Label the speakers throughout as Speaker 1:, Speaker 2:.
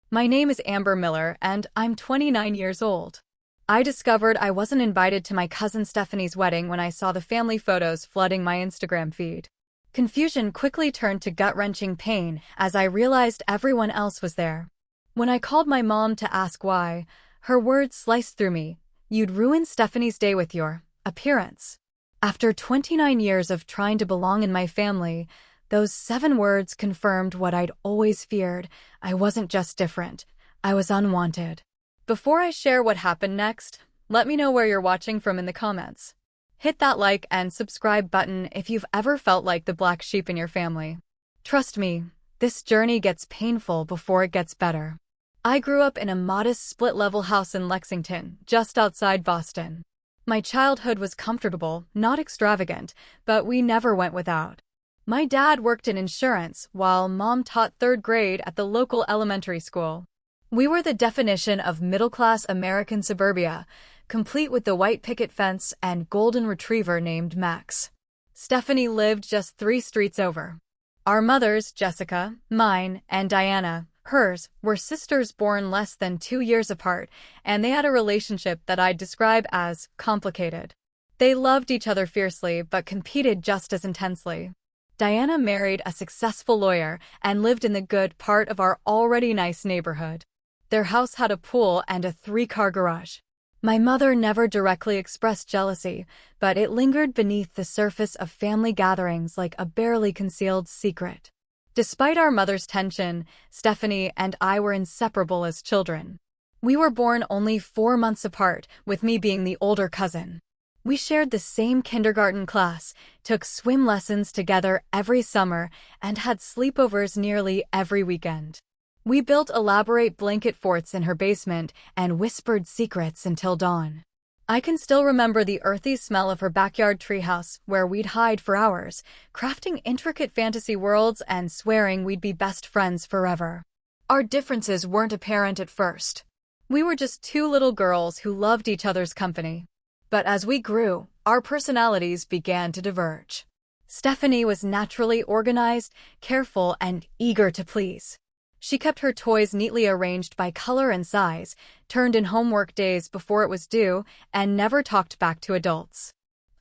Speaker 1: My name is Amber Miller, and I'm 29 years old. I discovered I wasn't invited to my cousin Stephanie's wedding when I saw the family photos flooding my Instagram feed. Confusion quickly turned to gut-wrenching pain as I realized everyone else was there. When I called my mom to ask why, her words sliced through me. "You'd ruin Stephanie's day with your appearance." After 29 years of trying to belong in my family, those 7 words confirmed what I'd always feared. I wasn't just different, I was unwanted. Before I share what happened next, let me know where you're watching from in the comments. Hit that like and subscribe button if you've ever felt like the black sheep in your family. Trust me, this journey gets painful before it gets better. I grew up in a modest split-level house in Lexington, just outside Boston. My childhood was comfortable, not extravagant, but we never went without. My dad worked in insurance, while Mom taught 3rd grade at the local elementary school. We were the definition of middle-class American suburbia, complete with the white picket fence and golden retriever named Max. Stephanie lived just 3 streets over. Our mothers, Jessica, mine, and Diana, hers, were sisters born less than 2 years apart, and they had a relationship that I'd describe as complicated. They loved each other fiercely but competed just as intensely. Diana married a successful lawyer and lived in the good part of our already nice neighborhood. Their house had a pool and a 3-car garage. My mother never directly expressed jealousy, but it lingered beneath the surface of family gatherings like a barely concealed secret. Despite our mother's tension, Stephanie and I were inseparable as children. We were born only 4 months apart, with me being the older cousin. We shared the same kindergarten class, took swim lessons together every summer, and had sleepovers nearly every weekend. We built elaborate blanket forts in her basement and whispered secrets until dawn. I can still remember the earthy smell of her backyard treehouse, where we'd hide for hours, crafting intricate fantasy worlds and swearing we'd be best friends forever. Our differences weren't apparent at first. We were just 2 little girls who loved each other's company. But as we grew, our personalities began to diverge. Stephanie was naturally organized, careful, and eager to please. She kept her toys neatly arranged by color and size, turned in homework days before it was due, and never talked back to adults.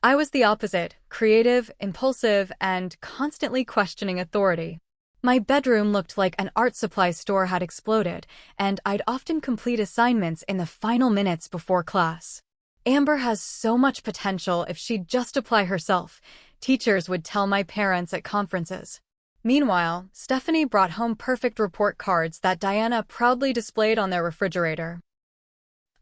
Speaker 1: I was the opposite, creative, impulsive, and constantly questioning authority. My bedroom looked like an art supply store had exploded, and I'd often complete assignments in the final minutes before class. Amber has so much potential if she'd just apply herself, teachers would tell my parents at conferences. Meanwhile, Stephanie brought home perfect report cards that Diana proudly displayed on their refrigerator.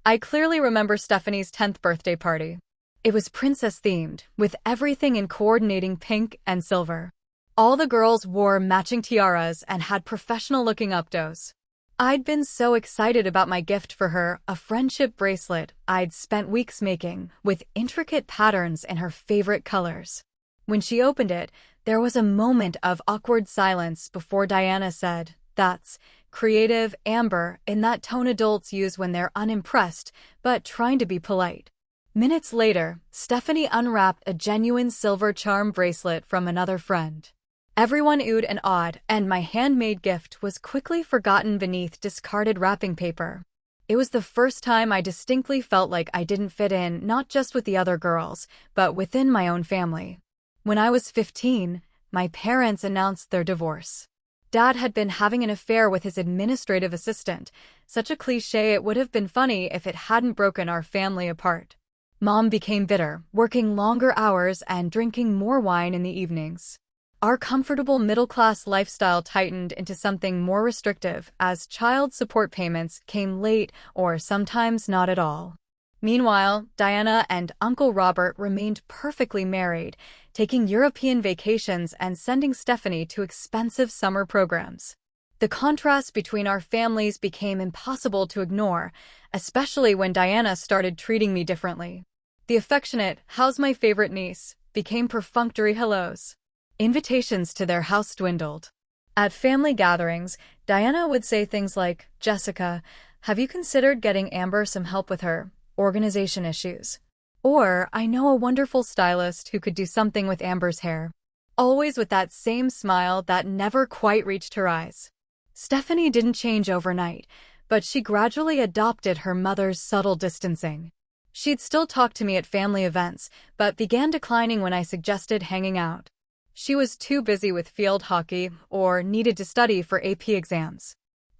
Speaker 1: I clearly remember Stephanie's 10th birthday party. It was princess-themed, with everything in coordinating pink and silver. All the girls wore matching tiaras and had professional-looking updos. I'd been so excited about my gift for her, a friendship bracelet I'd spent weeks making, with intricate patterns in her favorite colors. When she opened it, there was a moment of awkward silence before Diana said, "That's creative, Amber," in that tone adults use when they're unimpressed, but trying to be polite. Minutes later, Stephanie unwrapped a genuine silver charm bracelet from another friend. Everyone oohed and awed, and my handmade gift was quickly forgotten beneath discarded wrapping paper. It was the first time I distinctly felt like I didn't fit in, not just with the other girls, but within my own family. When I was 15, my parents announced their divorce. Dad had been having an affair with his administrative assistant, such a cliché it would have been funny if it hadn't broken our family apart. Mom became bitter, working longer hours and drinking more wine in the evenings. Our comfortable middle-class lifestyle tightened into something more restrictive as child support payments came late or sometimes not at all. Meanwhile, Diana and Uncle Robert remained perfectly married, taking European vacations and sending Stephanie to expensive summer programs. The contrast between our families became impossible to ignore, especially when Diana started treating me differently. The affectionate, "How's my favorite niece?" became perfunctory hellos. Invitations to their house dwindled. At family gatherings, Diana would say things like, "Jessica, have you considered getting Amber some help with her organization issues?" Or, "I know a wonderful stylist who could do something with Amber's hair." Always with that same smile that never quite reached her eyes. Stephanie didn't change overnight, but she gradually adopted her mother's subtle distancing. She'd still talk to me at family events, but began declining when I suggested hanging out. She was too busy with field hockey or needed to study for AP exams.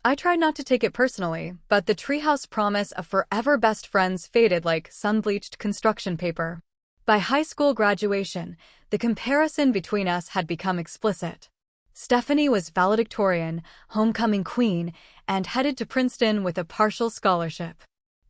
Speaker 1: I tried not to take it personally, but the treehouse promise of forever best friends faded like sun-bleached construction paper. By high school graduation, the comparison between us had become explicit. Stephanie was valedictorian, homecoming queen, and headed to Princeton with a partial scholarship.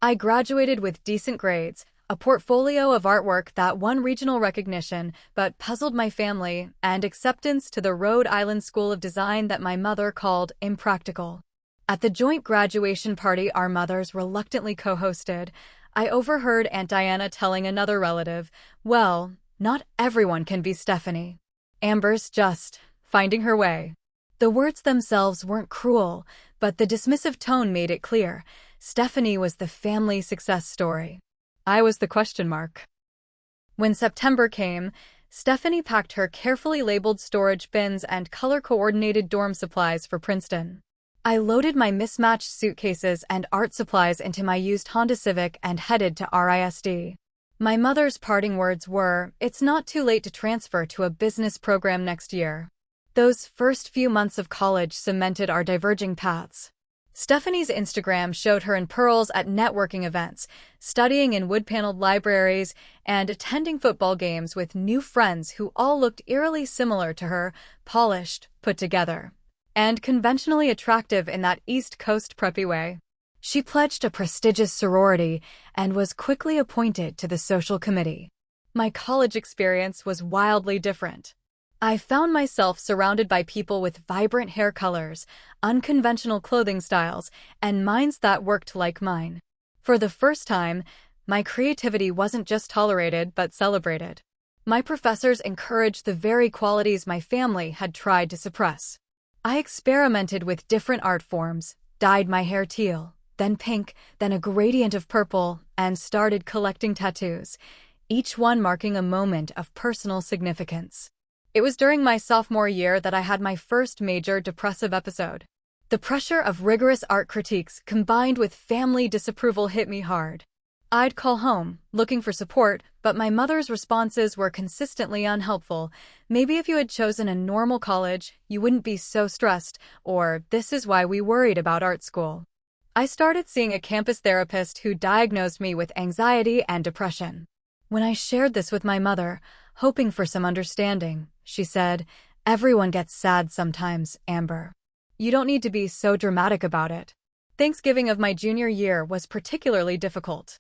Speaker 1: I graduated with decent grades, a portfolio of artwork that won regional recognition but puzzled my family, and acceptance to the Rhode Island School of Design that my mother called impractical. At the joint graduation party our mothers reluctantly co-hosted, I overheard Aunt Diana telling another relative, "Well, not everyone can be Stephanie. Amber's just finding her way." The words themselves weren't cruel, but the dismissive tone made it clear. Stephanie was the family success story. I was the question mark. When September came, Stephanie packed her carefully labeled storage bins and color-coordinated dorm supplies for Princeton. I loaded my mismatched suitcases and art supplies into my used Honda Civic and headed to RISD. My mother's parting words were, "It's not too late to transfer to a business program next year." Those first few months of college cemented our diverging paths. Stephanie's Instagram showed her in pearls at networking events, studying in wood-paneled libraries, and attending football games with new friends who all looked eerily similar to her, polished, put together, and conventionally attractive in that East Coast preppy way. She pledged a prestigious sorority and was quickly appointed to the social committee. My college experience was wildly different. I found myself surrounded by people with vibrant hair colors, unconventional clothing styles, and minds that worked like mine. For the first time, my creativity wasn't just tolerated but celebrated. My professors encouraged the very qualities my family had tried to suppress. I experimented with different art forms, dyed my hair teal, then pink, then a gradient of purple, and started collecting tattoos, each one marking a moment of personal significance. It was during my sophomore year that I had my first major depressive episode. The pressure of rigorous art critiques combined with family disapproval hit me hard. I'd call home, looking for support, but my mother's responses were consistently unhelpful. "Maybe if you had chosen a normal college, you wouldn't be so stressed," or "This is why we worried about art school." I started seeing a campus therapist who diagnosed me with anxiety and depression. When I shared this with my mother, hoping for some understanding, she said, "Everyone gets sad sometimes, Amber. You don't need to be so dramatic about it." Thanksgiving of my junior year was particularly difficult.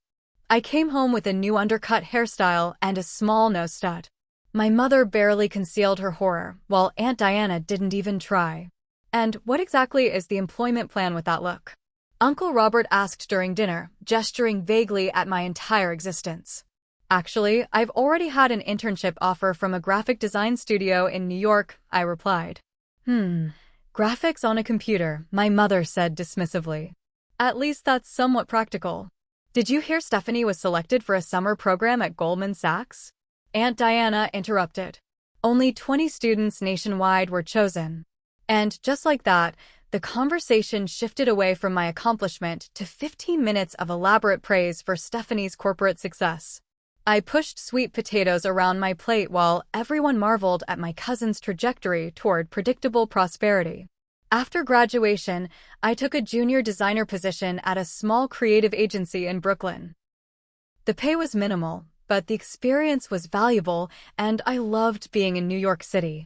Speaker 1: I came home with a new undercut hairstyle and a small nose stud. My mother barely concealed her horror, while Aunt Diana didn't even try. "And what exactly is the employment plan with that look?" Uncle Robert asked during dinner, gesturing vaguely at my entire existence. "Actually, I've already had an internship offer from a graphic design studio in New York," I replied. Graphics on a computer," my mother said dismissively. "At least that's somewhat practical." "Did you hear Stephanie was selected for a summer program at Goldman Sachs?" Aunt Diana interrupted. Only 20 students nationwide were chosen. And just like that, the conversation shifted away from my accomplishment to 15 minutes of elaborate praise for Stephanie's corporate success. I pushed sweet potatoes around my plate while everyone marveled at my cousin's trajectory toward predictable prosperity. After graduation, I took a junior designer position at a small creative agency in Brooklyn. The pay was minimal, but the experience was valuable, and I loved being in New York City.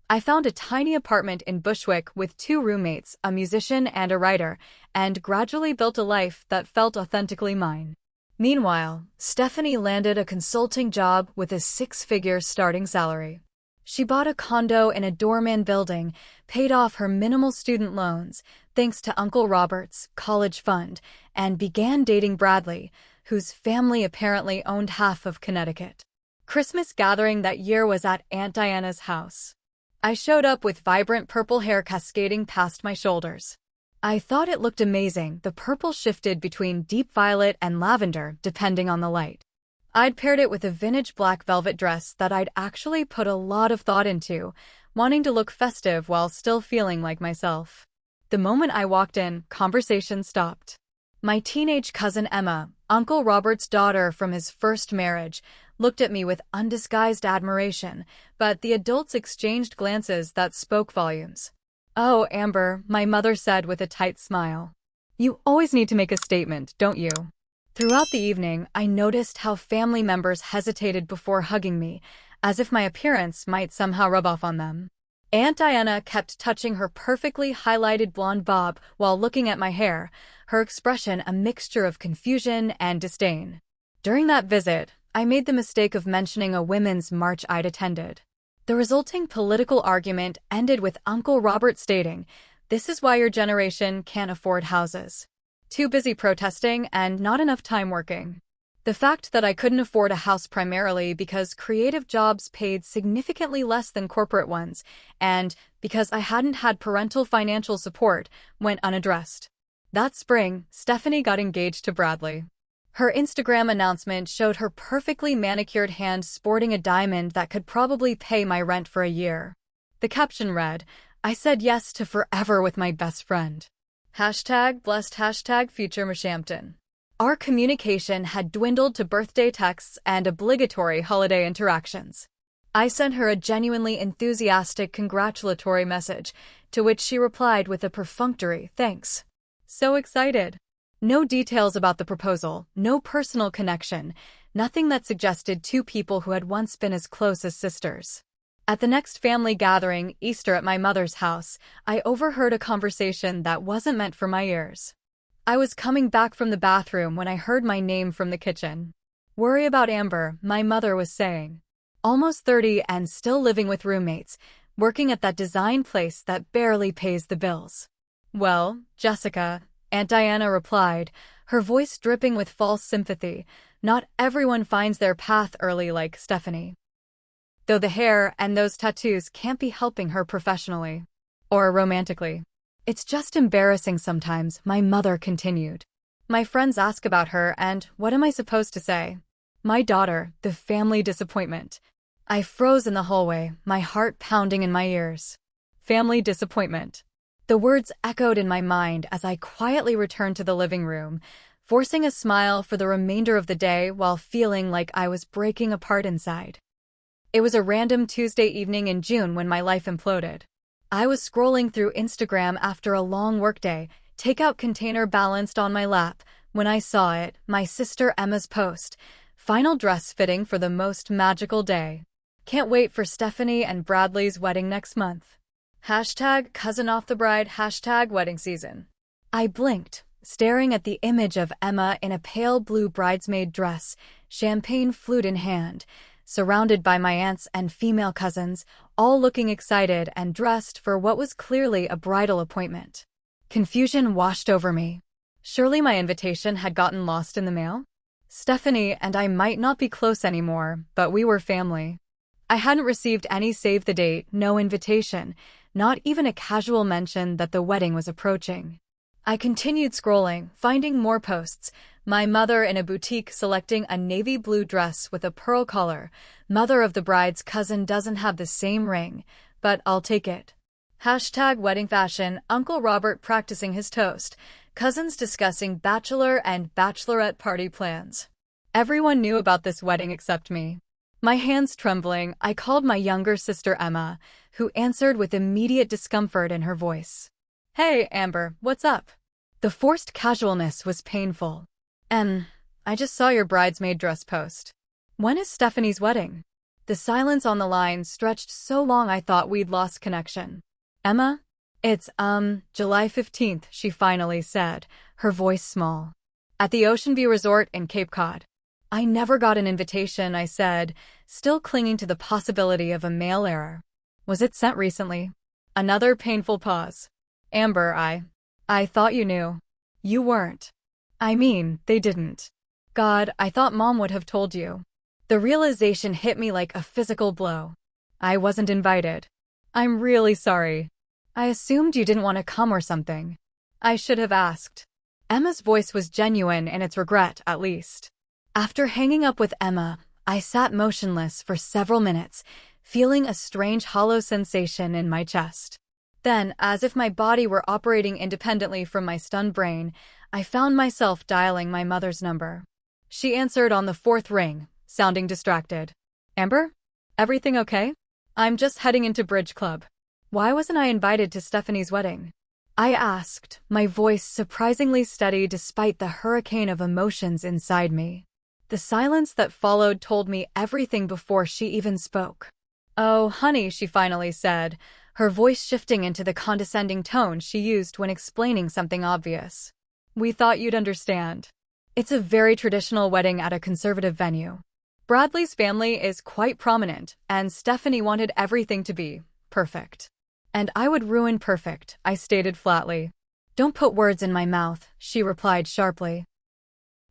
Speaker 1: I found a tiny apartment in Bushwick with 2 roommates, a musician and a writer, and gradually built a life that felt authentically mine. Meanwhile, Stephanie landed a consulting job with a 6-figure starting salary. She bought a condo in a doorman building, paid off her minimal student loans, thanks to Uncle Robert's college fund, and began dating Bradley, whose family apparently owned half of Connecticut. Christmas gathering that year was at Aunt Diana's house. I showed up with vibrant purple hair cascading past my shoulders. I thought it looked amazing. The purple shifted between deep violet and lavender, depending on the light. I'd paired it with a vintage black velvet dress that I'd actually put a lot of thought into, wanting to look festive while still feeling like myself. The moment I walked in, conversation stopped. My teenage cousin Emma, Uncle Robert's daughter from his first marriage, looked at me with undisguised admiration, but the adults exchanged glances that spoke volumes. "Oh, Amber," my mother said with a tight smile. "You always need to make a statement, don't you?" Throughout the evening, I noticed how family members hesitated before hugging me, as if my appearance might somehow rub off on them. Aunt Diana kept touching her perfectly highlighted blonde bob while looking at my hair, her expression a mixture of confusion and disdain. During that visit, I made the mistake of mentioning a women's march I'd attended. The resulting political argument ended with Uncle Robert stating, "This is why your generation can't afford houses. Too busy protesting and not enough time working." The fact that I couldn't afford a house primarily because creative jobs paid significantly less than corporate ones, and because I hadn't had parental financial support, went unaddressed. That spring, Stephanie got engaged to Bradley. Her Instagram announcement showed her perfectly manicured hand sporting a diamond that could probably pay my rent for a year. The caption read, "I said yes to forever with my best friend. #blessed #future Mishampton." Our communication had dwindled to birthday texts and obligatory holiday interactions. I sent her a genuinely enthusiastic congratulatory message, to which she replied with a perfunctory "thanks." So excited. No details about the proposal, no personal connection, nothing that suggested two people who had once been as close as sisters. At the next family gathering, Easter at my mother's house, I overheard a conversation that wasn't meant for my ears. I was coming back from the bathroom when I heard my name from the kitchen. "Worry about Amber," my mother was saying. "Almost 30 and still living with roommates, working at that design place that barely pays the bills." "Well, Jessica," Aunt Diana replied, her voice dripping with false sympathy, "not everyone finds their path early like Stephanie. Though the hair and those tattoos can't be helping her professionally. Or romantically. It's just embarrassing sometimes," my mother continued. "My friends ask about her and what am I supposed to say? My daughter, the family disappointment." I froze in the hallway, my heart pounding in my ears. Family disappointment. The words echoed in my mind as I quietly returned to the living room, forcing a smile for the remainder of the day while feeling like I was breaking apart inside. It was a random Tuesday evening in June when my life imploded. I was scrolling through Instagram after a long workday, takeout container balanced on my lap, when I saw it, my sister Emma's post, "Final dress fitting for the most magical day. Can't wait for Stephanie and Bradley's wedding next month. #cousin off the bride #wedding season." I blinked, staring at the image of Emma in a pale blue bridesmaid dress, champagne flute in hand, surrounded by my aunts and female cousins, all looking excited and dressed for what was clearly a bridal appointment. Confusion washed over me. Surely my invitation had gotten lost in the mail? Stephanie and I might not be close anymore, but we were family. I hadn't received any save the date, no invitation, not even a casual mention that the wedding was approaching. I continued scrolling, finding more posts. My mother in a boutique selecting a navy blue dress with a pearl collar. Mother of the bride's cousin doesn't have the same ring, but I'll take it. #wedding fashion, Uncle Robert practicing his toast. Cousins discussing bachelor and bachelorette party plans. Everyone knew about this wedding except me. My hands trembling, I called my younger sister Emma, who answered with immediate discomfort in her voice. "Hey, Amber, what's up?" The forced casualness was painful. I just saw your bridesmaid dress post. When is Stephanie's wedding?" The silence on the line stretched so long I thought we'd lost connection. "Emma? It's, July 15th, she finally said, her voice small. "At the Ocean View Resort in Cape Cod." "I never got an invitation," I said, still clinging to the possibility of a mail error. "Was it sent recently?" Another painful pause. "Amber, I thought you knew." "You weren't. I mean, they didn't. God, I thought Mom would have told you." The realization hit me like a physical blow. I wasn't invited. "I'm really sorry. I assumed you didn't want to come or something. I should have asked." Emma's voice was genuine in its regret, at least. After hanging up with Emma, I sat motionless for several minutes, feeling a strange hollow sensation in my chest. Then, as if my body were operating independently from my stunned brain, I found myself dialing my mother's number. She answered on the fourth ring, sounding distracted. Amber? Everything okay? I'm just heading into bridge club. Why wasn't I invited to Stephanie's wedding? I asked, my voice surprisingly steady despite the hurricane of emotions inside me. The silence that followed told me everything before she even spoke. Oh, honey, she finally said, her voice shifting into the condescending tone she used when explaining something obvious. We thought you'd understand. It's a very traditional wedding at a conservative venue. Bradley's family is quite prominent, and Stephanie wanted everything to be perfect. And I would ruin perfect, I stated flatly. Don't put words in my mouth, she replied sharply.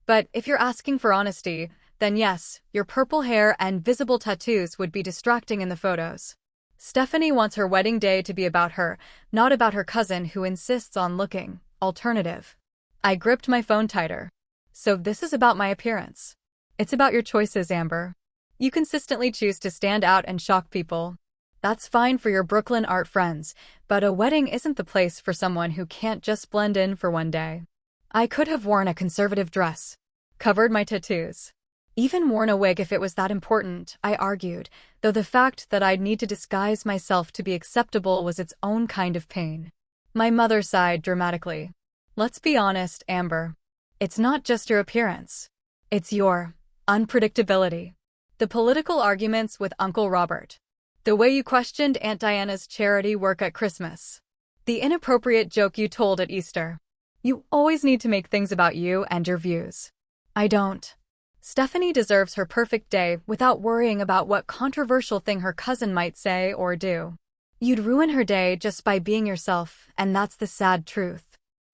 Speaker 1: But if you're asking for honesty, then yes, your purple hair and visible tattoos would be distracting in the photos. Stephanie wants her wedding day to be about her, not about her cousin who insists on looking alternative. I gripped my phone tighter. So this is about my appearance. It's about your choices, Amber. You consistently choose to stand out and shock people. That's fine for your Brooklyn art friends, but a wedding isn't the place for someone who can't just blend in for one day. I could have worn a conservative dress, covered my tattoos, even worn a wig if it was that important, I argued, though the fact that I'd need to disguise myself to be acceptable was its own kind of pain. My mother sighed dramatically. Let's be honest, Amber. It's not just your appearance. It's your unpredictability. The political arguments with Uncle Robert. The way you questioned Aunt Diana's charity work at Christmas. The inappropriate joke you told at Easter. You always need to make things about you and your views. I don't. Stephanie deserves her perfect day without worrying about what controversial thing her cousin might say or do. You'd ruin her day just by being yourself, and that's the sad truth.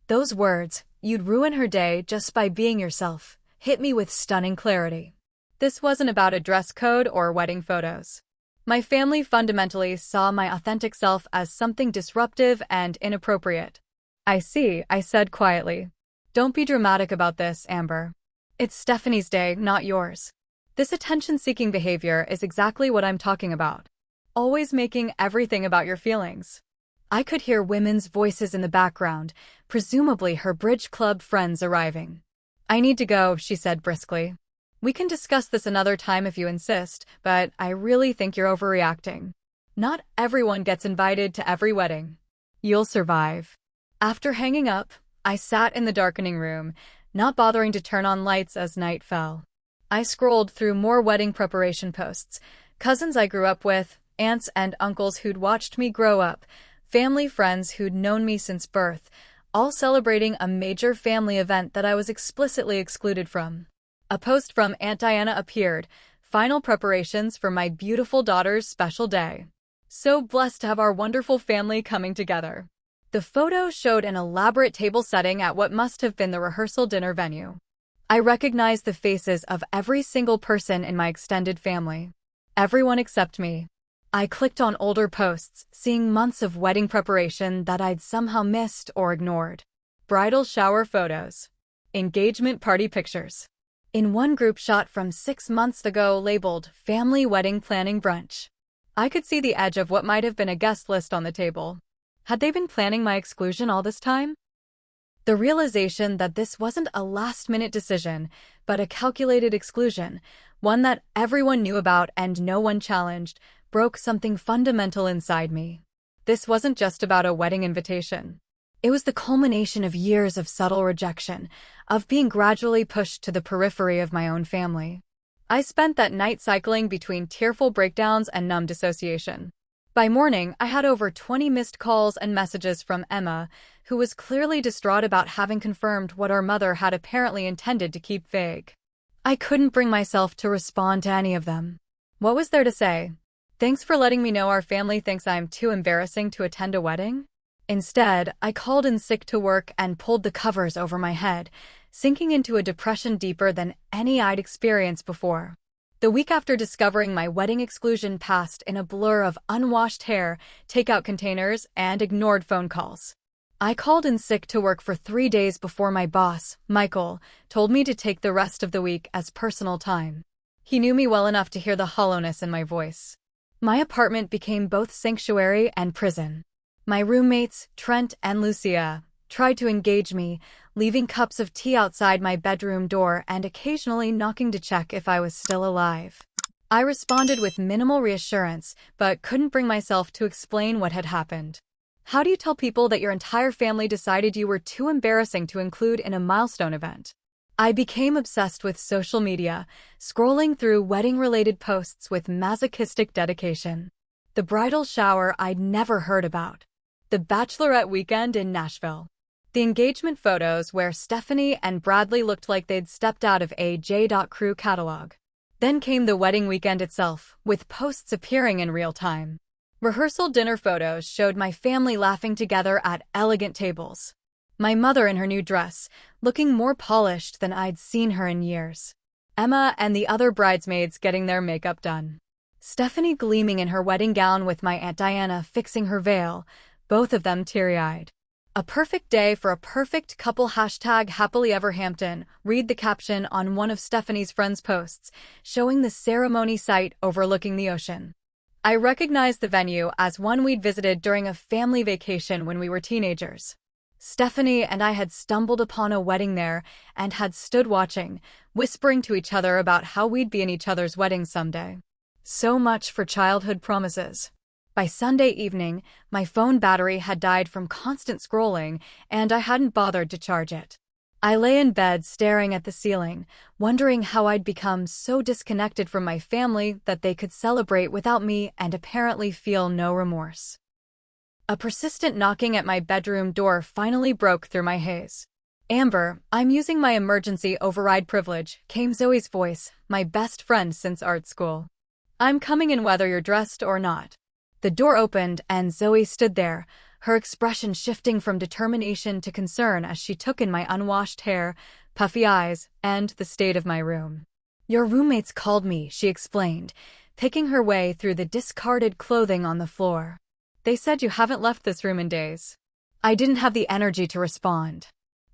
Speaker 1: Those words, you'd ruin her day just by being yourself, hit me with stunning clarity. This wasn't about a dress code or wedding photos. My family fundamentally saw my authentic self as something disruptive and inappropriate. I see, I said quietly. Don't be dramatic about this, Amber. It's Stephanie's day, not yours. This attention-seeking behavior is exactly what I'm talking about. Always making everything about your feelings. I could hear women's voices in the background, presumably her bridge club friends arriving. I need to go, she said briskly. We can discuss this another time if you insist, but I really think you're overreacting. Not everyone gets invited to every wedding. You'll survive. After hanging up, I sat in the darkening room, not bothering to turn on lights as night fell. I scrolled through more wedding preparation posts, cousins I grew up with, aunts and uncles who'd watched me grow up, family friends who'd known me since birth, all celebrating a major family event that I was explicitly excluded from. A post from Aunt Diana appeared, final preparations for my beautiful daughter's special day. So blessed to have our wonderful family coming together. The photo showed an elaborate table setting at what must have been the rehearsal dinner venue. I recognized the faces of every single person in my extended family. Everyone except me. I clicked on older posts, seeing months of wedding preparation that I'd somehow missed or ignored. Bridal shower photos. Engagement party pictures. In one group shot from 6 months ago labeled Family Wedding Planning Brunch. I could see the edge of what might have been a guest list on the table. Had they been planning my exclusion all this time? The realization that this wasn't a last-minute decision, but a calculated exclusion, one that everyone knew about and no one challenged, broke something fundamental inside me. This wasn't just about a wedding invitation. It was the culmination of years of subtle rejection, of being gradually pushed to the periphery of my own family. I spent that night cycling between tearful breakdowns and numb dissociation. By morning, I had over 20 missed calls and messages from Emma, who was clearly distraught about having confirmed what our mother had apparently intended to keep vague. I couldn't bring myself to respond to any of them. What was there to say? Thanks for letting me know our family thinks I'm too embarrassing to attend a wedding? Instead, I called in sick to work and pulled the covers over my head, sinking into a depression deeper than any I'd experienced before. The week after discovering my wedding exclusion passed in a blur of unwashed hair, takeout containers, and ignored phone calls. I called in sick to work for 3 days before my boss, Michael, told me to take the rest of the week as personal time. He knew me well enough to hear the hollowness in my voice. My apartment became both sanctuary and prison. My roommates, Trent and Lucia, tried to engage me, leaving cups of tea outside my bedroom door and occasionally knocking to check if I was still alive. I responded with minimal reassurance, but couldn't bring myself to explain what had happened. How do you tell people that your entire family decided you were too embarrassing to include in a milestone event? I became obsessed with social media, scrolling through wedding-related posts with masochistic dedication. The bridal shower I'd never heard about. The bachelorette weekend in Nashville. The engagement photos where Stephanie and Bradley looked like they'd stepped out of a J.Crew catalog. Then came the wedding weekend itself, with posts appearing in real time. Rehearsal dinner photos showed my family laughing together at elegant tables. My mother in her new dress, looking more polished than I'd seen her in years. Emma and the other bridesmaids getting their makeup done. Stephanie gleaming in her wedding gown with my Aunt Diana fixing her veil, both of them teary-eyed. A perfect day for a perfect couple. #HappyEverHampton. Read the caption on one of Stephanie's friends' posts, showing the ceremony site overlooking the ocean. I recognized the venue as one we'd visited during a family vacation when we were teenagers. Stephanie and I had stumbled upon a wedding there and had stood watching, whispering to each other about how we'd be in each other's weddings someday. So much for childhood promises. By Sunday evening, my phone battery had died from constant scrolling, and I hadn't bothered to charge it. I lay in bed staring at the ceiling, wondering how I'd become so disconnected from my family that they could celebrate without me and apparently feel no remorse. A persistent knocking at my bedroom door finally broke through my haze. "Amber, I'm using my emergency override privilege," came Zoe's voice, my best friend since art school. "I'm coming in whether you're dressed or not." The door opened and Zoe stood there, her expression shifting from determination to concern as she took in my unwashed hair, puffy eyes, and the state of my room. "Your roommates called me," she explained, picking her way through the discarded clothing on the floor. "They said you haven't left this room in days." I didn't have the energy to respond.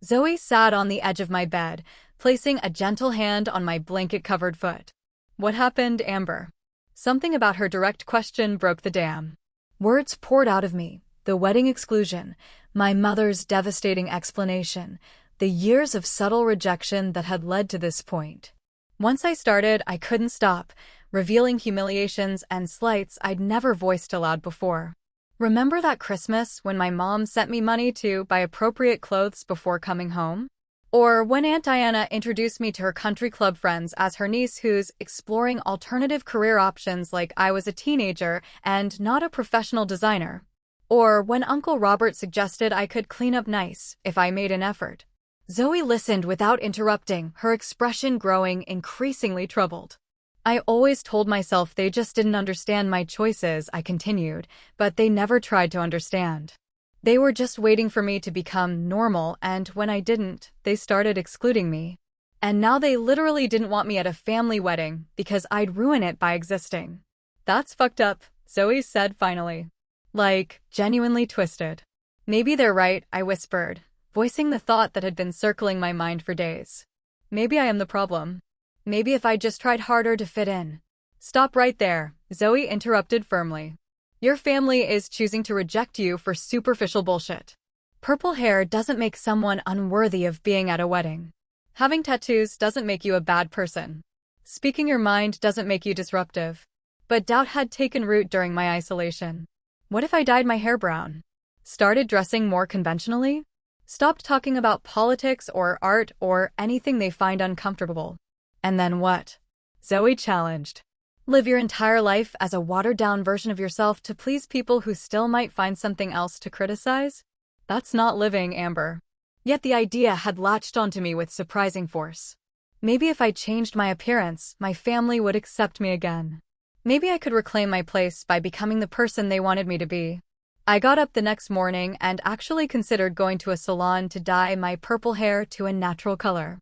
Speaker 1: Zoe sat on the edge of my bed, placing a gentle hand on my blanket-covered foot. "What happened, Amber?" Something about her direct question broke the dam. Words poured out of me. The wedding exclusion, my mother's devastating explanation, the years of subtle rejection that had led to this point. Once I started, I couldn't stop, revealing humiliations and slights I'd never voiced aloud before. Remember that Christmas when my mom sent me money to buy appropriate clothes before coming home? Or when Aunt Diana introduced me to her country club friends as her niece who's exploring alternative career options like I was a teenager and not a professional designer? Or when Uncle Robert suggested I could clean up nice if I made an effort? Zoe listened without interrupting, her expression growing increasingly troubled. "I always told myself they just didn't understand my choices," I continued, "but they never tried to understand. They were just waiting for me to become normal, and when I didn't, they started excluding me. And now they literally didn't want me at a family wedding because I'd ruin it by existing." "That's fucked up," Zoe said finally. Like, genuinely twisted. "Maybe they're right," I whispered, voicing the thought that had been circling my mind for days. "Maybe I am the problem. Maybe if I just tried harder to fit in." "Stop right there," Zoe interrupted firmly. "Your family is choosing to reject you for superficial bullshit. Purple hair doesn't make someone unworthy of being at a wedding. Having tattoos doesn't make you a bad person. Speaking your mind doesn't make you disruptive." But doubt had taken root during my isolation. What if I dyed my hair brown? Started dressing more conventionally? Stopped talking about politics or art or anything they find uncomfortable? And then what? Zoe challenged. Live your entire life as a watered-down version of yourself to please people who still might find something else to criticize? That's not living, Amber. Yet the idea had latched onto me with surprising force. Maybe if I changed my appearance, my family would accept me again. Maybe I could reclaim my place by becoming the person they wanted me to be. I got up the next morning and actually considered going to a salon to dye my purple hair to a natural color.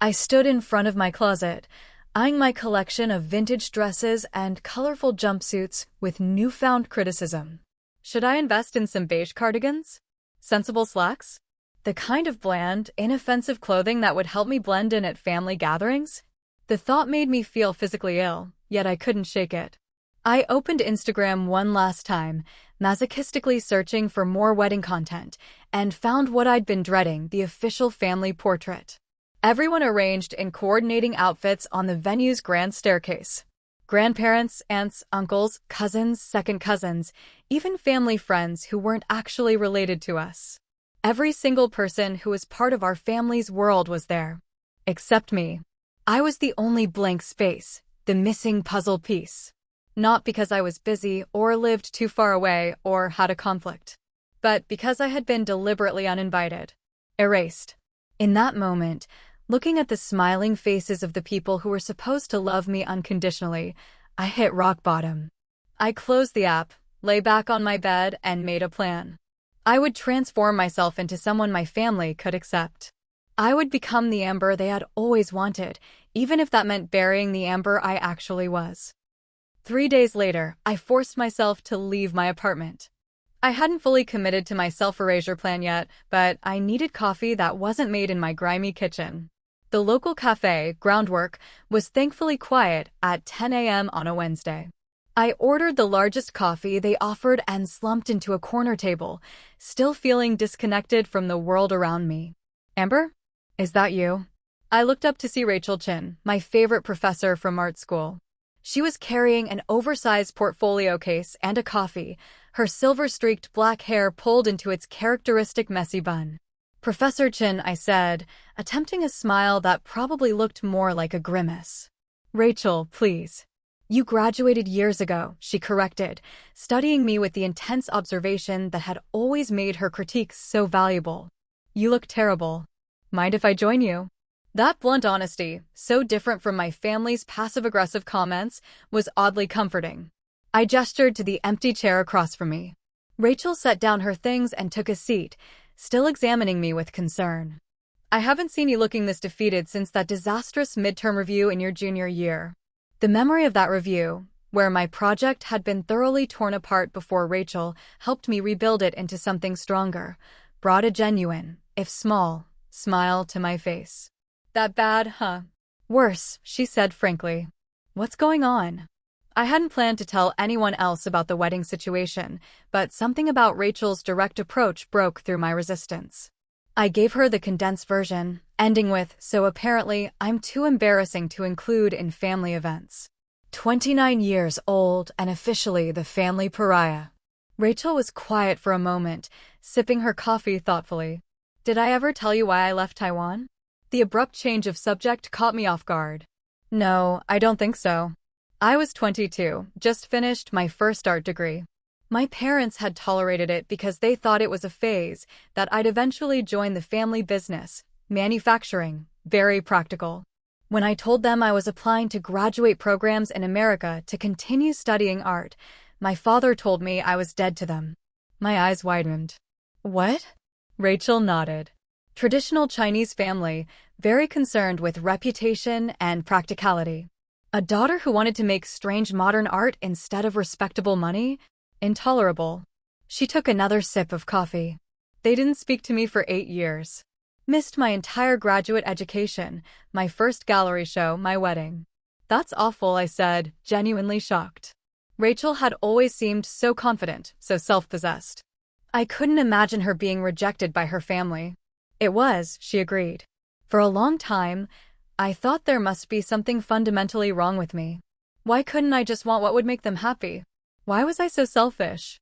Speaker 1: I stood in front of my closet, eyeing my collection of vintage dresses and colorful jumpsuits with newfound criticism. Should I invest in some beige cardigans? Sensible slacks? The kind of bland, inoffensive clothing that would help me blend in at family gatherings? The thought made me feel physically ill, yet I couldn't shake it. I opened Instagram one last time, masochistically searching for more wedding content, and found what I'd been dreading, the official family portrait. Everyone arranged in coordinating outfits on the venue's grand staircase. Grandparents, aunts, uncles, cousins, second cousins, even family friends who weren't actually related to us. Every single person who was part of our family's world was there. Except me. I was the only blank space, the missing puzzle piece. Not because I was busy or lived too far away or had a conflict, but because I had been deliberately uninvited. Erased. In that moment, looking at the smiling faces of the people who were supposed to love me unconditionally, I hit rock bottom. I closed the app, lay back on my bed, and made a plan. I would transform myself into someone my family could accept. I would become the Amber they had always wanted, even if that meant burying the Amber I actually was. 3 days later, I forced myself to leave my apartment. I hadn't fully committed to my self-erasure plan yet, but I needed coffee that wasn't made in my grimy kitchen. The local cafe, Groundwork, was thankfully quiet at 10 a.m. on a Wednesday. I ordered the largest coffee they offered and slumped into a corner table, still feeling disconnected from the world around me. Amber? Is that you? I looked up to see Rachel Chin, my favorite professor from art school. She was carrying an oversized portfolio case and a coffee, her silver-streaked black hair pulled into its characteristic messy bun. Professor Chin, I said, attempting a smile that probably looked more like a grimace. Rachel, please. You graduated years ago, she corrected, studying me with the intense observation that had always made her critiques so valuable. You look terrible. Mind if I join you? That blunt honesty, so different from my family's passive-aggressive comments, was oddly comforting. I gestured to the empty chair across from me. Rachel set down her things and took a seat, still examining me with concern. I haven't seen you looking this defeated since that disastrous midterm review in your junior year. The memory of that review, where my project had been thoroughly torn apart before Rachel helped me rebuild it into something stronger, brought a genuine, if small, smile to my face. That bad, huh? Worse, she said frankly. What's going on? I hadn't planned to tell anyone else about the wedding situation, but something about Rachel's direct approach broke through my resistance. I gave her the condensed version, ending with, so apparently I'm too embarrassing to include in family events. 29 years old and officially the family pariah. Rachel was quiet for a moment, sipping her coffee thoughtfully. Did I ever tell you why I left Taiwan? The abrupt change of subject caught me off guard. No, I don't think so. I was 22, just finished my first art degree. My parents had tolerated it because they thought it was a phase, that I'd eventually join the family business, manufacturing, very practical. When I told them I was applying to graduate programs in America to continue studying art, my father told me I was dead to them. My eyes widened. What? Rachel nodded. Traditional Chinese family, very concerned with reputation and practicality. A daughter who wanted to make strange modern art instead of respectable money? Intolerable. She took another sip of coffee. They didn't speak to me for 8 years. Missed my entire graduate education, my first gallery show, my wedding. That's awful, I said, genuinely shocked. Rachel had always seemed so confident, so self-possessed. I couldn't imagine her being rejected by her family. It was, she agreed. For a long time, I thought there must be something fundamentally wrong with me. Why couldn't I just want what would make them happy? Why was I so selfish?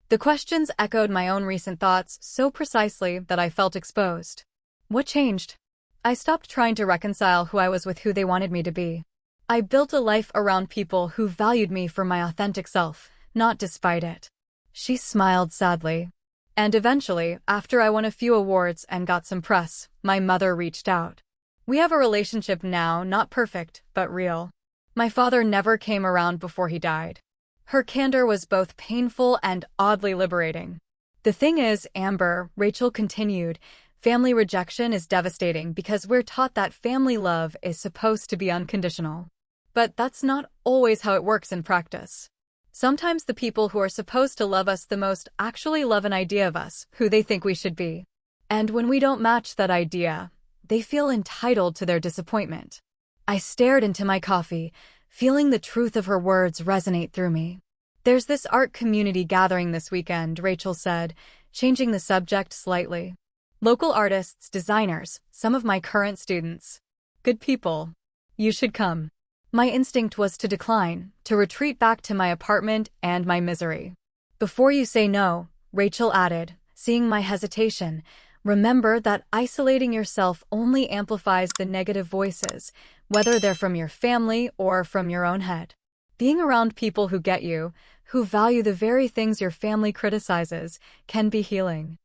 Speaker 1: The questions echoed my own recent thoughts so precisely that I felt exposed. What changed? I stopped trying to reconcile who I was with who they wanted me to be. I built a life around people who valued me for my authentic self, not despite it. She smiled sadly. And eventually, after I won a few awards and got some press, my mother reached out. We have a relationship now, not perfect, but real. My father never came around before he died. Her candor was both painful and oddly liberating. The thing is, Amber, Rachel continued, family rejection is devastating because we're taught that family love is supposed to be unconditional. But that's not always how it works in practice. Sometimes the people who are supposed to love us the most actually love an idea of us, who they think we should be. And when we don't match that idea, they feel entitled to their disappointment. I stared into my coffee, feeling the truth of her words resonate through me. There's this art community gathering this weekend, Rachel said, changing the subject slightly. Local artists, designers, some of my current students. Good people. You should come. My instinct was to decline, to retreat back to my apartment and my misery. Before you say no, Rachel added, seeing my hesitation, remember that isolating yourself only amplifies the negative voices, whether they're from your family or from your own head. Being around people who get you, who value the very things your family criticizes, can be healing.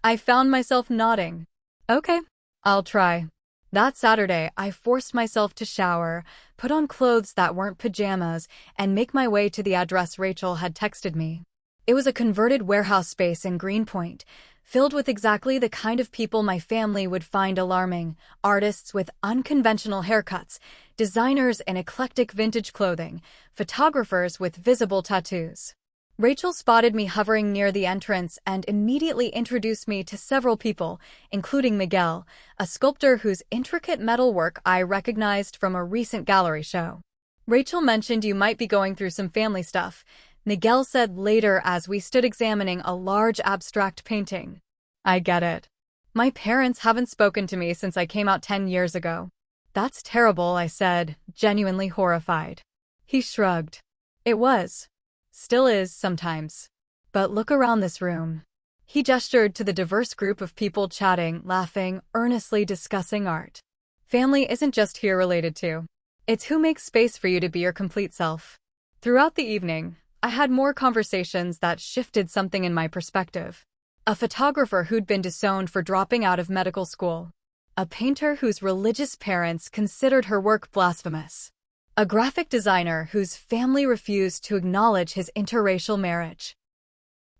Speaker 1: I found myself nodding. Okay, I'll try. That Saturday, I forced myself to shower, put on clothes that weren't pajamas, and make my way to the address Rachel had texted me. It was a converted warehouse space in Greenpoint, filled with exactly the kind of people my family would find alarming: artists with unconventional haircuts, designers in eclectic vintage clothing, photographers with visible tattoos. Rachel spotted me hovering near the entrance and immediately introduced me to several people, including Miguel, a sculptor whose intricate metalwork I recognized from a recent gallery show. Rachel mentioned you might be going through some family stuff, Miguel said later as we stood examining a large abstract painting. I get it. My parents haven't spoken to me since I came out 10 years ago. That's terrible, I said, genuinely horrified. He shrugged. It was. Still is sometimes. But look around this room. He gestured to the diverse group of people chatting, laughing, earnestly discussing art. Family isn't just here related to. It's who makes space for you to be your complete self. Throughout the evening, I had more conversations that shifted something in my perspective. A photographer who'd been disowned for dropping out of medical school. A painter whose religious parents considered her work blasphemous. A graphic designer whose family refused to acknowledge his interracial marriage.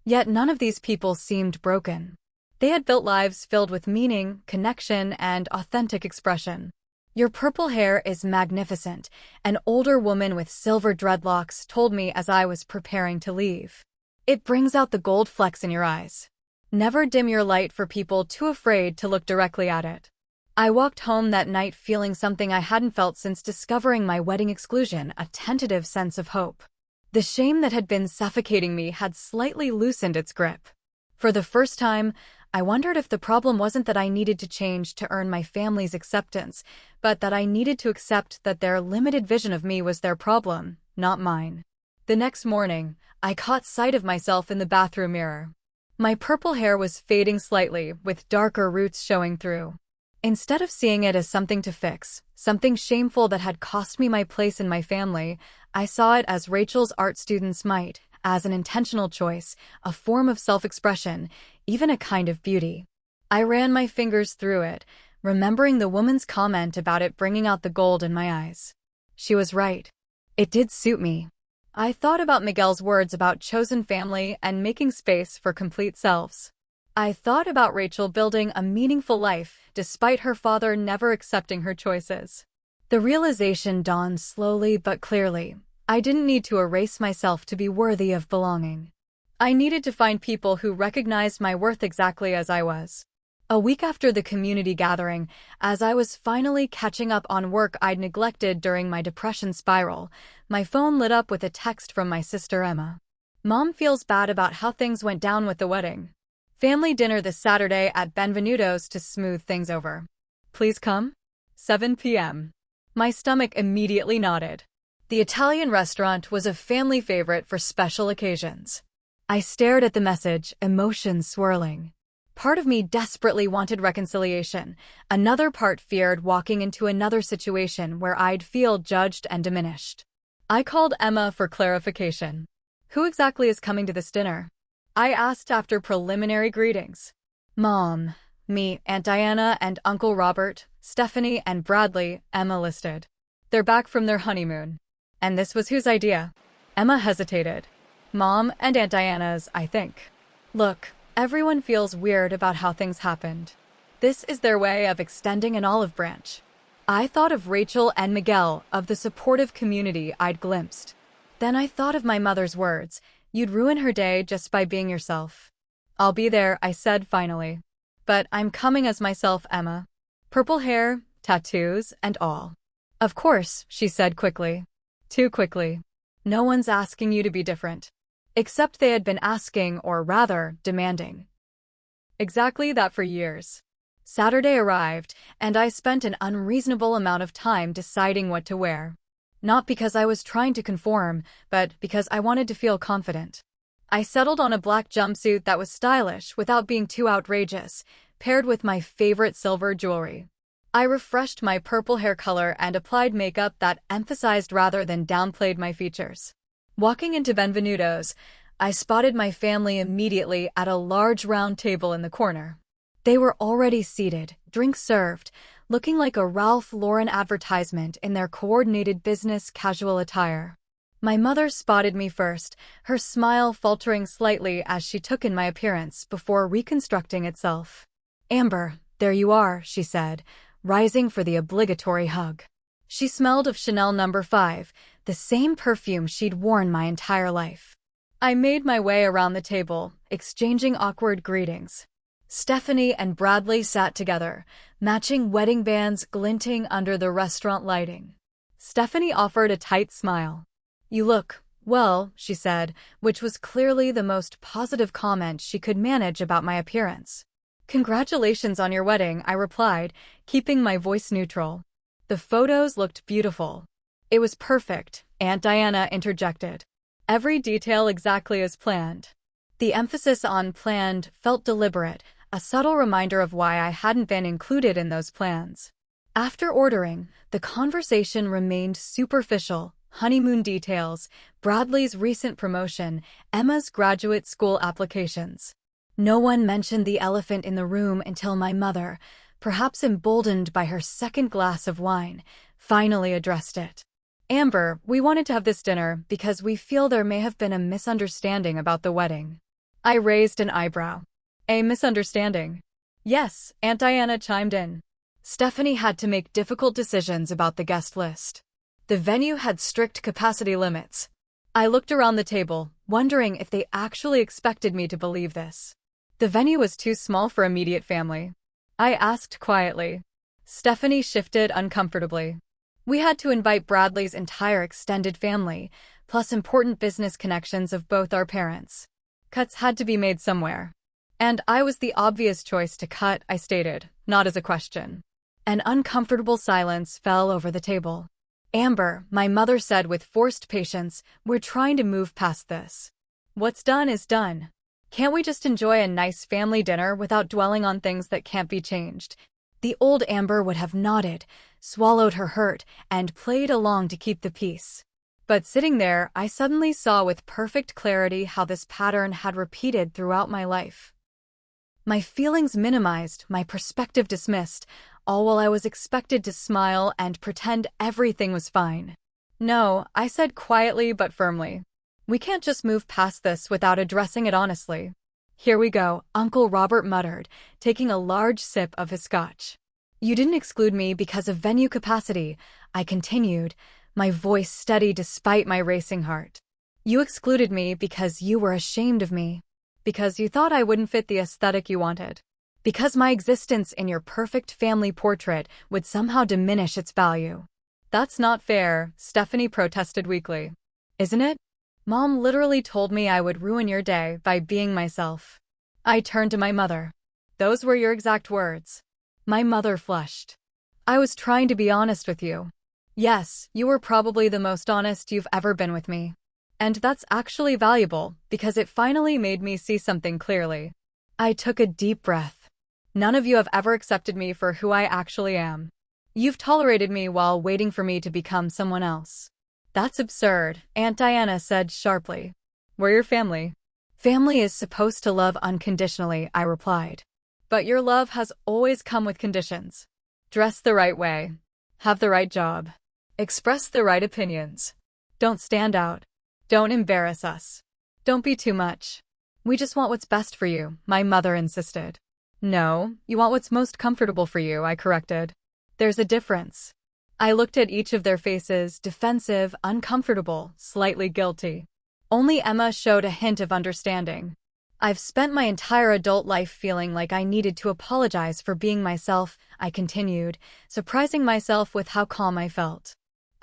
Speaker 1: Yet none of these people seemed broken. They had built lives filled with meaning, connection, and authentic expression. Your purple hair is magnificent, an older woman with silver dreadlocks told me as I was preparing to leave. It brings out the gold flecks in your eyes. Never dim your light for people too afraid to look directly at it. I walked home that night feeling something I hadn't felt since discovering my wedding exclusion, a tentative sense of hope. The shame that had been suffocating me had slightly loosened its grip. For the first time, I wondered if the problem wasn't that I needed to change to earn my family's acceptance, but that I needed to accept that their limited vision of me was their problem, not mine. The next morning, I caught sight of myself in the bathroom mirror. My purple hair was fading slightly, with darker roots showing through. Instead of seeing it as something to fix, something shameful that had cost me my place in my family, I saw it as Rachel's art students might, as an intentional choice, a form of self-expression, even a kind of beauty. I ran my fingers through it, remembering the woman's comment about it bringing out the gold in my eyes. She was right. It did suit me. I thought about Miguel's words about chosen family and making space for complete selves. I thought about Rachel building a meaningful life, despite her father never accepting her choices. The realization dawned slowly but clearly. I didn't need to erase myself to be worthy of belonging. I needed to find people who recognized my worth exactly as I was. A week after the community gathering, as I was finally catching up on work I'd neglected during my depression spiral, my phone lit up with a text from my sister Emma. Mom feels bad about how things went down with the wedding. Family dinner this Saturday at Benvenuto's to smooth things over. Please come? 7 p.m. My stomach immediately nodded. The Italian restaurant was a family favorite for special occasions. I stared at the message, emotions swirling. Part of me desperately wanted reconciliation. Another part feared walking into another situation where I'd feel judged and diminished. I called Emma for clarification. Who exactly is coming to this dinner? I asked after preliminary greetings. Mom, me, Aunt Diana, and Uncle Robert, Stephanie, and Bradley, Emma listed. They're back from their honeymoon. And this was whose idea? Emma hesitated. Mom and Aunt Diana's, I think. Look, everyone feels weird about how things happened. This is their way of extending an olive branch. I thought of Rachel and Miguel, of the supportive community I'd glimpsed. Then I thought of my mother's words. You'd ruin her day just by being yourself. I'll be there, I said finally. But I'm coming as myself, Emma. Purple hair, tattoos, and all. Of course, she said quickly. Too quickly. No one's asking you to be different. Except they had been asking, or rather, demanding. Exactly that for years. Saturday arrived, and I spent an unreasonable amount of time deciding what to wear. Not because I was trying to conform, but because I wanted to feel confident. I settled on a black jumpsuit that was stylish without being too outrageous, paired with my favorite silver jewelry. I refreshed my purple hair color and applied makeup that emphasized rather than downplayed my features. Walking into Benvenuto's, I spotted my family immediately at a large round table in the corner. They were already seated, drinks served, looking like a Ralph Lauren advertisement in their coordinated business casual attire. My mother spotted me first, her smile faltering slightly as she took in my appearance before reconstructing itself. "Amber, there you are," she said, rising for the obligatory hug. She smelled of Chanel No. 5, the same perfume she'd worn my entire life. I made my way around the table, exchanging awkward greetings. Stephanie and Bradley sat together, matching wedding bands glinting under the restaurant lighting. Stephanie offered a tight smile. "You look, well," she said, which was clearly the most positive comment she could manage about my appearance. "Congratulations on your wedding," I replied, keeping my voice neutral. "The photos looked beautiful." "It was perfect," Aunt Diana interjected. "Every detail exactly as planned." The emphasis on planned felt deliberate, a subtle reminder of why I hadn't been included in those plans. After ordering, the conversation remained superficial. Honeymoon details, Bradley's recent promotion, Emma's graduate school applications. No one mentioned the elephant in the room until my mother, perhaps emboldened by her second glass of wine, finally addressed it. "Amber, we wanted to have this dinner because we feel there may have been a misunderstanding about the wedding." I raised an eyebrow. "A misunderstanding?" "Yes," Aunt Diana chimed in. Stephanie had to make difficult decisions about the guest list. The venue had strict capacity limits. I looked around the table, wondering if they actually expected me to believe this. "The venue was too small for immediate family?" I asked quietly. Stephanie shifted uncomfortably. "We had to invite Bradley's entire extended family, plus important business connections of both our parents. Cuts had to be made somewhere. And I was the obvious choice to cut," I stated, not as a question. An uncomfortable silence fell over the table. "Amber," my mother said with forced patience, "we're trying to move past this. What's done is done. Can't we just enjoy a nice family dinner without dwelling on things that can't be changed?" The old Amber would have nodded, swallowed her hurt, and played along to keep the peace. But sitting there, I suddenly saw with perfect clarity how this pattern had repeated throughout my life. My feelings minimized, my perspective dismissed, all while I was expected to smile and pretend everything was fine. "No," I said quietly but firmly. "We can't just move past this without addressing it honestly." "Here we go," Uncle Robert muttered, taking a large sip of his scotch. "You didn't exclude me because of venue capacity," I continued, my voice steady despite my racing heart. "You excluded me because you were ashamed of me. Because you thought I wouldn't fit the aesthetic you wanted. Because my existence in your perfect family portrait would somehow diminish its value." "That's not fair," Stephanie protested weakly. "Isn't it? Mom literally told me I would ruin your day by being myself." I turned to my mother. "Those were your exact words." My mother flushed. "I was trying to be honest with you." "Yes, you were probably the most honest you've ever been with me. And that's actually valuable, because it finally made me see something clearly." I took a deep breath. "None of you have ever accepted me for who I actually am. You've tolerated me while waiting for me to become someone else." "That's absurd," Aunt Diana said sharply. "We're your family." "Family is supposed to love unconditionally," I replied. "But your love has always come with conditions. Dress the right way. Have the right job. Express the right opinions. Don't stand out. Don't embarrass us. Don't be too much. We just want what's best for you," my mother insisted. "No, you want what's most comfortable for you," I corrected. "There's a difference." I looked at each of their faces, defensive, uncomfortable, slightly guilty. Only Emma showed a hint of understanding. "I've spent my entire adult life feeling like I needed to apologize for being myself," I continued, surprising myself with how calm I felt.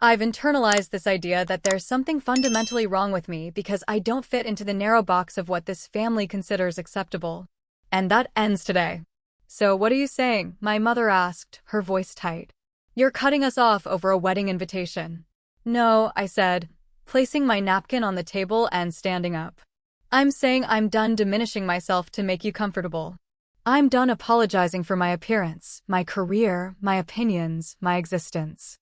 Speaker 1: I've internalized this idea that there's something fundamentally wrong with me because I don't fit into the narrow box of what this family considers acceptable. And that ends today. So what are you saying? My mother asked, her voice tight. You're cutting us off over a wedding invitation. No, I said, placing my napkin on the table and standing up. I'm saying I'm done diminishing myself to make you comfortable. I'm done apologizing for my appearance, my career, my opinions, my existence.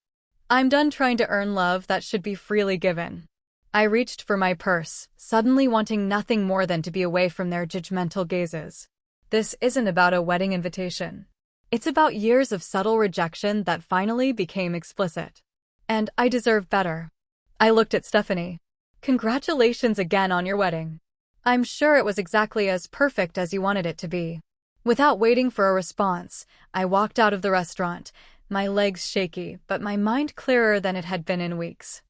Speaker 1: I'm done trying to earn love that should be freely given. I reached for my purse, suddenly wanting nothing more than to be away from their judgmental gazes. This isn't about a wedding invitation. It's about years of subtle rejection that finally became explicit. And I deserve better. I looked at Stephanie. Congratulations again on your wedding. I'm sure it was exactly as perfect as you wanted it to be. Without waiting for a response, I walked out of the restaurant, my legs shaky, but my mind clearer than it had been in weeks.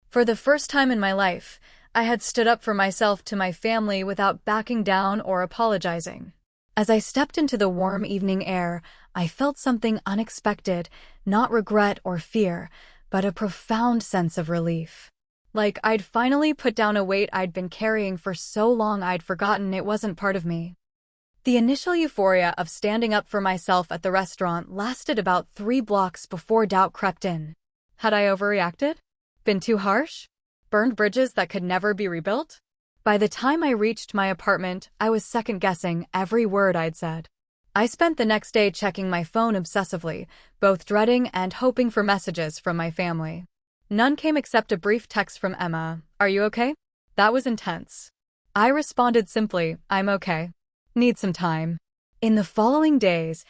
Speaker 1: For the first time in my life, I had stood up for myself to my family without backing down or apologizing. As I stepped into the warm evening air, I felt something unexpected, not regret or fear, but a profound sense of relief. Like I'd finally put down a weight I'd been carrying for so long I'd forgotten it wasn't part of me. The initial euphoria of standing up for myself at the restaurant lasted about 3 blocks before doubt crept in. Had I overreacted? Been too harsh? Burned bridges that could never be rebuilt? By the time I reached my apartment, I was second-guessing every word I'd said. I spent the next day checking my phone obsessively, both dreading and hoping for messages from my family. None came except a brief text from Emma, "Are you okay?" That was intense. I responded simply, "I'm okay. Need some time." In the following days,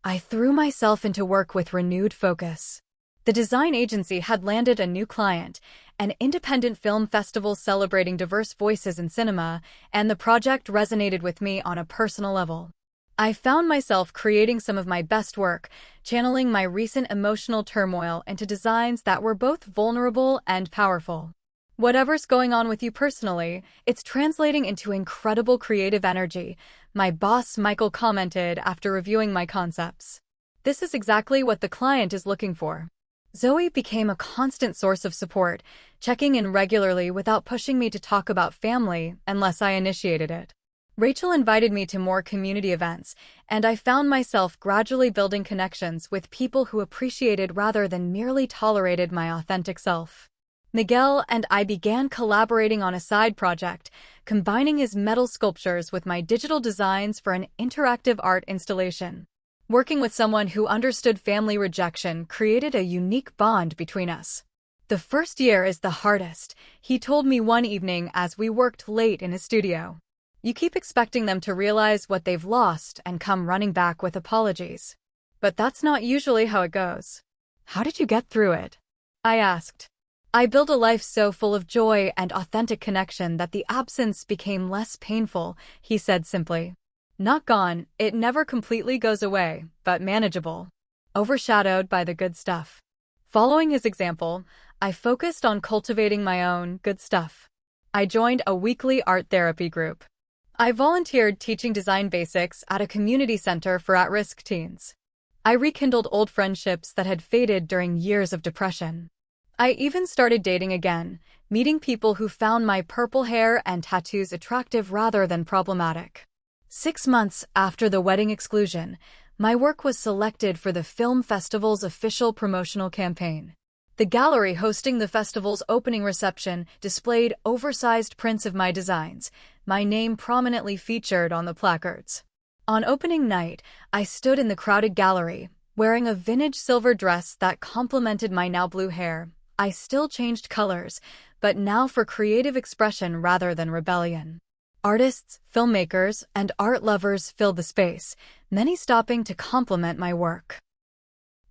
Speaker 1: I threw myself into work with renewed focus. The design agency had landed a new client, an independent film festival celebrating diverse voices in cinema, and the project resonated with me on a personal level. I found myself creating some of my best work, channeling my recent emotional turmoil into designs that were both vulnerable and powerful. Whatever's going on with you personally, it's translating into incredible creative energy, my boss Michael commented after reviewing my concepts. This is exactly what the client is looking for. Zoe became a constant source of support, checking in regularly without pushing me to talk about family unless I initiated it. Rachel invited me to more community events, and I found myself gradually building connections with people who appreciated rather than merely tolerated my authentic self. Miguel and I began collaborating on a side project, combining his metal sculptures with my digital designs for an interactive art installation. Working with someone who understood family rejection created a unique bond between us. The first year is the hardest, he told me one evening as we worked late in his studio. You keep expecting them to realize what they've lost and come running back with apologies. But that's not usually how it goes. How did you get through it? I asked. I built a life so full of joy and authentic connection that the absence became less painful, he said simply. Not gone, it never completely goes away, but manageable. Overshadowed by the good stuff. Following his example, I focused on cultivating my own good stuff. I joined a weekly art therapy group. I volunteered teaching design basics at a community center for at-risk teens. I rekindled old friendships that had faded during years of depression. I even started dating again, meeting people who found my purple hair and tattoos attractive rather than problematic. 6 months after the wedding exclusion, my work was selected for the film festival's official promotional campaign. The gallery hosting the festival's opening reception displayed oversized prints of my designs, my name prominently featured on the placards. On opening night, I stood in the crowded gallery, wearing a vintage silver dress that complemented my now blue hair. I still changed colors, but now for creative expression rather than rebellion. Artists, filmmakers, and art lovers filled the space, many stopping to compliment my work.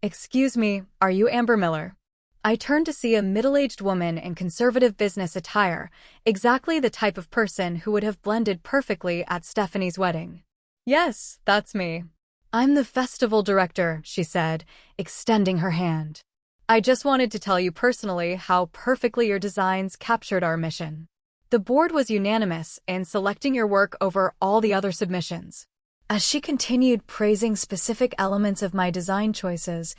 Speaker 1: "Excuse me, are you Amber Miller?" I turned to see a middle-aged woman in conservative business attire, exactly the type of person who would have blended perfectly at Stephanie's wedding. "Yes, that's me. I'm the festival director," she said, extending her hand. "I just wanted to tell you personally how perfectly your designs captured our mission. The board was unanimous in selecting your work over all the other submissions." As she continued praising specific elements of my design choices,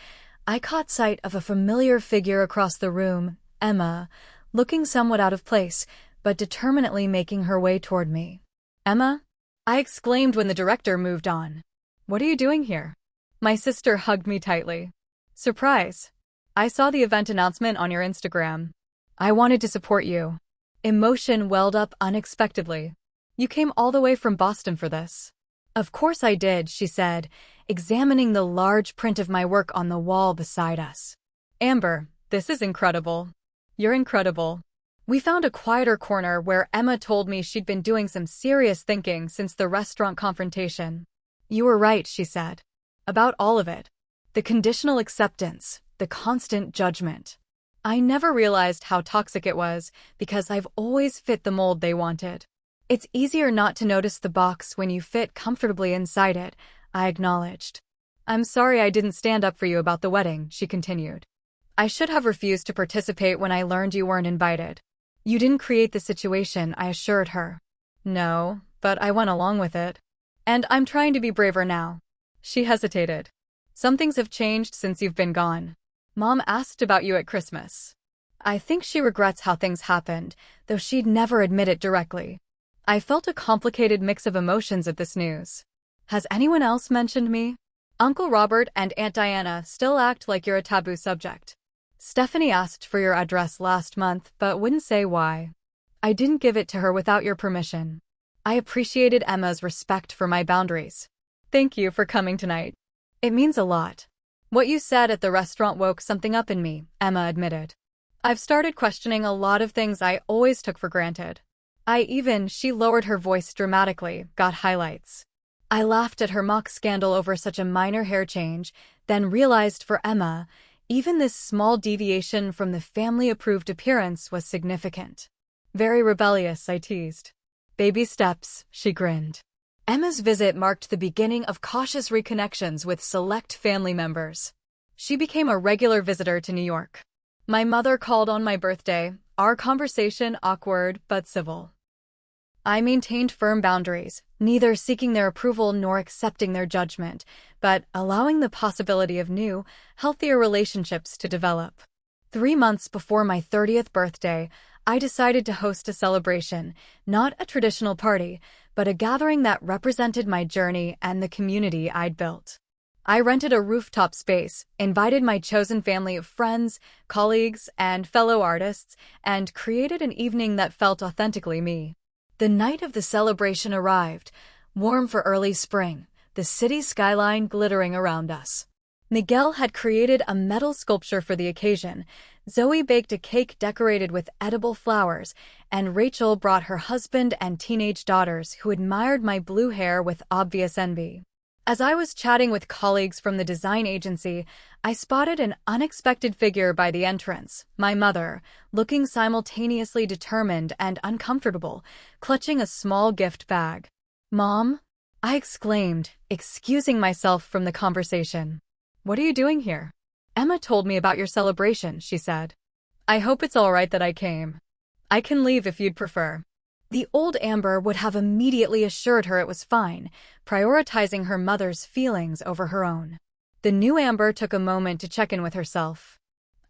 Speaker 1: I caught sight of a familiar figure across the room, Emma, looking somewhat out of place, but determinedly making her way toward me. "Emma?" I exclaimed when the director moved on. "What are you doing here?" My sister hugged me tightly. "Surprise. I saw the event announcement on your Instagram. I wanted to support you." Emotion welled up unexpectedly. "You came all the way from Boston for this." "Of course I did," she said, examining the large print of my work on the wall beside us. "Amber, this is incredible. You're incredible." We found a quieter corner where Emma told me she'd been doing some serious thinking since the restaurant confrontation. "You were right," she said. "About all of it. The conditional acceptance, the constant judgment. I never realized how toxic it was because I've always fit the mold they wanted. It's easier not to notice the box when you fit comfortably inside it," I acknowledged. "I'm sorry I didn't stand up for you about the wedding," she continued. "I should have refused to participate when I learned you weren't invited." "You didn't create the situation," I assured her. "No, but I went along with it. And I'm trying to be braver now." She hesitated. "Some things have changed since you've been gone. Mom asked about you at Christmas." I think she regrets how things happened, though she'd never admit it directly. I felt a complicated mix of emotions at this news. Has anyone else mentioned me? Uncle Robert and Aunt Diana still act like you're a taboo subject. Stephanie asked for your address last month, but wouldn't say why. I didn't give it to her without your permission. I appreciated Emma's respect for my boundaries. Thank you for coming tonight. It means a lot. What you said at the restaurant woke something up in me, Emma admitted. I've started questioning a lot of things I always took for granted. She lowered her voice dramatically, got highlights. I laughed at her mock scandal over such a minor hair change, then realized for Emma, even this small deviation from the family-approved appearance was significant. Very rebellious, I teased. Baby steps, she grinned. Emma's visit marked the beginning of cautious reconnections with select family members. She became a regular visitor to New York. My mother called on my birthday, our conversation awkward but civil. I maintained firm boundaries, neither seeking their approval nor accepting their judgment, but allowing the possibility of new, healthier relationships to develop. 3 months before my 30th birthday, I decided to host a celebration, not a traditional party, but a gathering that represented my journey and the community I'd built. I rented a rooftop space, invited my chosen family of friends, colleagues, and fellow artists, and created an evening that felt authentically me. The night of the celebration arrived, warm for early spring, the city skyline glittering around us. Miguel had created a metal sculpture for the occasion, Zoe baked a cake decorated with edible flowers, and Rachel brought her husband and teenage daughters who admired my blue hair with obvious envy. As I was chatting with colleagues from the design agency, I spotted an unexpected figure by the entrance, my mother, looking simultaneously determined and uncomfortable, clutching a small gift bag. "Mom?" I exclaimed, excusing myself from the conversation. "What are you doing here?" "Emma told me about your celebration," she said. "I hope it's all right that I came. I can leave if you'd prefer." The old Amber would have immediately assured her it was fine, prioritizing her mother's feelings over her own. The new Amber took a moment to check in with herself.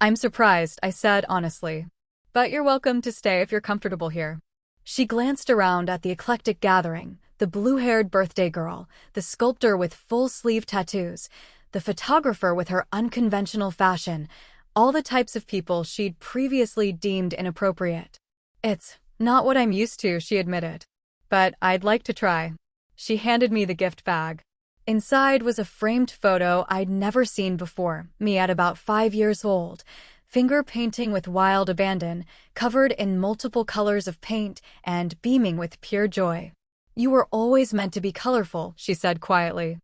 Speaker 1: "I'm surprised," I said honestly. "But you're welcome to stay if you're comfortable here." She glanced around at the eclectic gathering, the blue-haired birthday girl, the sculptor with full-sleeve tattoos, the photographer with her unconventional fashion, all the types of people she'd previously deemed inappropriate. "It's not what I'm used to," she admitted. "But I'd like to try." She handed me the gift bag. Inside was a framed photo I'd never seen before, me at about 5 years old, finger painting with wild abandon, covered in multiple colors of paint and beaming with pure joy. "You were always meant to be colorful," she said quietly.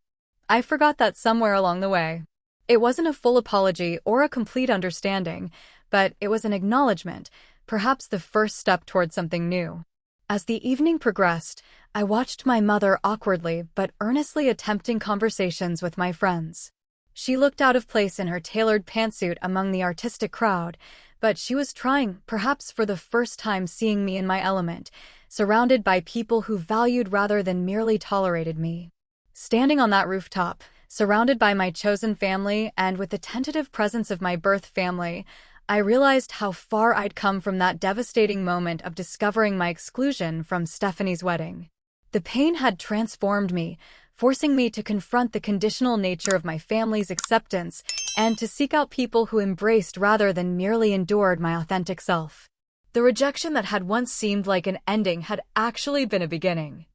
Speaker 1: I forgot that somewhere along the way. It wasn't a full apology or a complete understanding, but it was an acknowledgement, perhaps the first step toward something new. As the evening progressed, I watched my mother awkwardly but earnestly attempting conversations with my friends. She looked out of place in her tailored pantsuit among the artistic crowd, but she was trying, perhaps for the first time seeing me in my element, surrounded by people who valued rather than merely tolerated me. Standing on that rooftop, Surrounded by my chosen family and with the tentative presence of my birth family, I realized how far I'd come from that devastating moment of discovering my exclusion from Stephanie's wedding. The pain had transformed me, forcing me to confront the conditional nature of my family's acceptance and to seek out people who embraced rather than merely endured my authentic self. The rejection that had once seemed like an ending had actually been a beginning.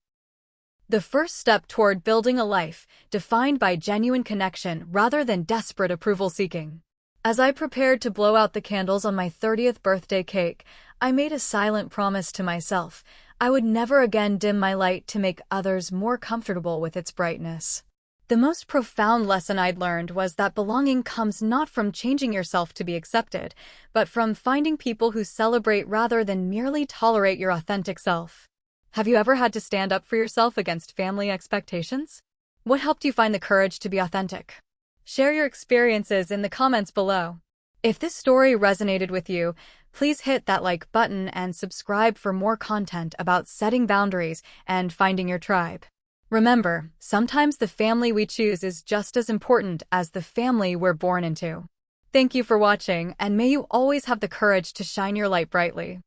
Speaker 1: The first step toward building a life defined by genuine connection rather than desperate approval seeking. As I prepared to blow out the candles on my 30th birthday cake, I made a silent promise to myself. I would never again dim my light to make others more comfortable with its brightness. The most profound lesson I'd learned was that belonging comes not from changing yourself to be accepted, but from finding people who celebrate rather than merely tolerate your authentic self. Have you ever had to stand up for yourself against family expectations? What helped you find the courage to be authentic? Share your experiences in the comments below. If this story resonated with you, please hit that like button and subscribe for more content about setting boundaries and finding your tribe. Remember, sometimes the family we choose is just as important as the family we're born into. Thank you for watching, and may you always have the courage to shine your light brightly.